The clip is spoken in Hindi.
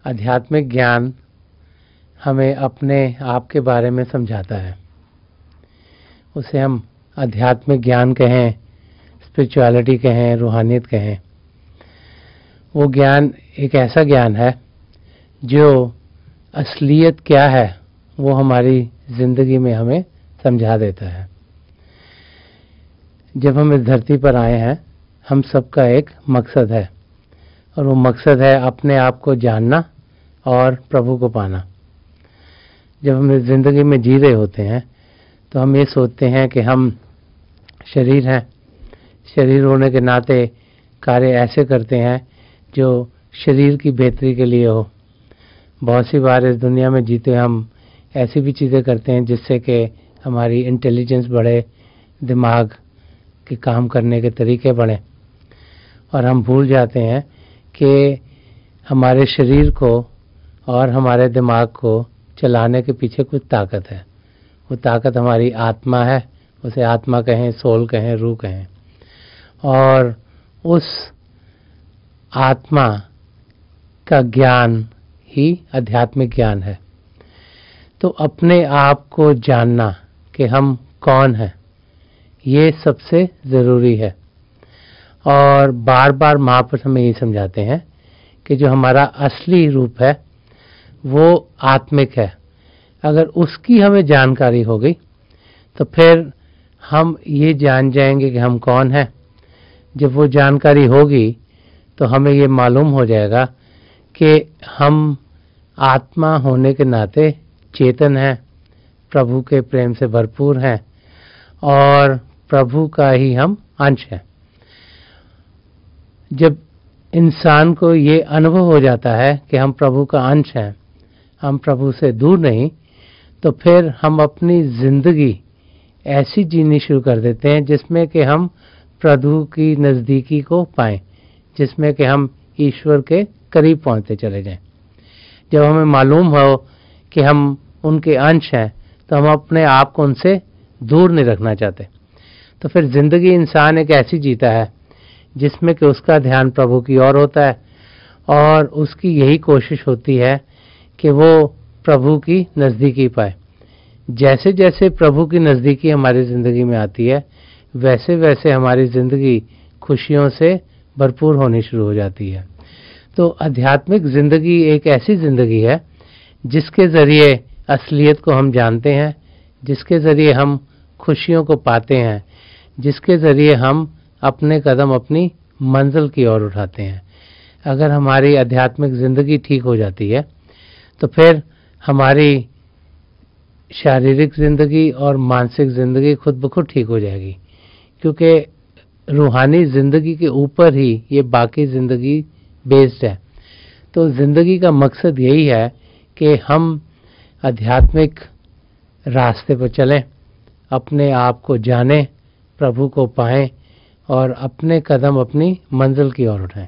आध्यात्मिक ज्ञान हमें अपने आप के बारे में समझाता है। उसे हम आध्यात्मिक ज्ञान कहें, स्पिरिचुअलिटी कहें, रूहानियत कहें। वो ज्ञान एक ऐसा ज्ञान है जो असलियत क्या है वो हमारी ज़िंदगी में हमें समझा देता है। जब हम इस धरती पर आए हैं, हम सबका एक मकसद है, और वो मकसद है अपने आप को जानना और प्रभु को पाना। जब हम इस ज़िंदगी में जी रहे होते हैं तो हम ये सोचते हैं कि हम शरीर हैं, शरीर होने के नाते कार्य ऐसे करते हैं जो शरीर की बेहतरी के लिए हो। बहुत सी बार इस दुनिया में जीते हम ऐसी भी चीज़ें करते हैं जिससे कि हमारी इंटेलिजेंस बढ़े, दिमाग के काम करने के तरीके बढ़ें, और हम भूल जाते हैं कि हमारे शरीर को और हमारे दिमाग को चलाने के पीछे कुछ ताकत है। वो ताकत हमारी आत्मा है, उसे आत्मा कहें, सोल कहें, रूह कहें, और उस आत्मा का ज्ञान ही आध्यात्मिक ज्ञान है। तो अपने आप को जानना कि हम कौन हैं, ये सबसे ज़रूरी है। और बार बार महापुरुष हमें ये समझाते हैं कि जो हमारा असली रूप है वो आत्मिक है। अगर उसकी हमें जानकारी हो गई तो फिर हम ये जान जाएंगे कि हम कौन हैं। जब वो जानकारी होगी तो हमें ये मालूम हो जाएगा कि हम आत्मा होने के नाते चेतन हैं, प्रभु के प्रेम से भरपूर हैं, और प्रभु का ही हम अंश हैं। जब इंसान को ये अनुभव हो जाता है कि हम प्रभु का अंश हैं, हम प्रभु से दूर नहीं, तो फिर हम अपनी ज़िंदगी ऐसी जीनी शुरू कर देते हैं जिसमें कि हम प्रभु की नज़दीकी को पाएं, जिसमें कि हम ईश्वर के करीब पहुंचते चले जाएं। जब हमें मालूम हो कि हम उनके अंश हैं तो हम अपने आप को उनसे दूर नहीं रखना चाहते। तो फिर ज़िंदगी इंसान एक ऐसी जीता है जिसमें कि उसका ध्यान प्रभु की ओर होता है, और उसकी यही कोशिश होती है कि वो प्रभु की नज़दीकी पाए। जैसे जैसे प्रभु की नज़दीकी हमारी ज़िंदगी में आती है, वैसे वैसे हमारी ज़िंदगी खुशियों से भरपूर होनी शुरू हो जाती है। तो आध्यात्मिक ज़िंदगी एक ऐसी ज़िंदगी है जिसके ज़रिए असलियत को हम जानते हैं, जिसके ज़रिए हम खुशियों को पाते हैं, जिसके ज़रिए हम अपने कदम अपनी मंजिल की ओर उठाते हैं। अगर हमारी आध्यात्मिक ज़िंदगी ठीक हो जाती है तो फिर हमारी शारीरिक ज़िंदगी और मानसिक ज़िंदगी खुद ब खुद ठीक हो जाएगी, क्योंकि रूहानी ज़िंदगी के ऊपर ही ये बाकी ज़िंदगी बेस्ड है। तो ज़िंदगी का मकसद यही है कि हम आध्यात्मिक रास्ते पर चलें, अपने आप को जानें, प्रभु को पाएं, और अपने कदम अपनी मंजिल की ओर उठाएं।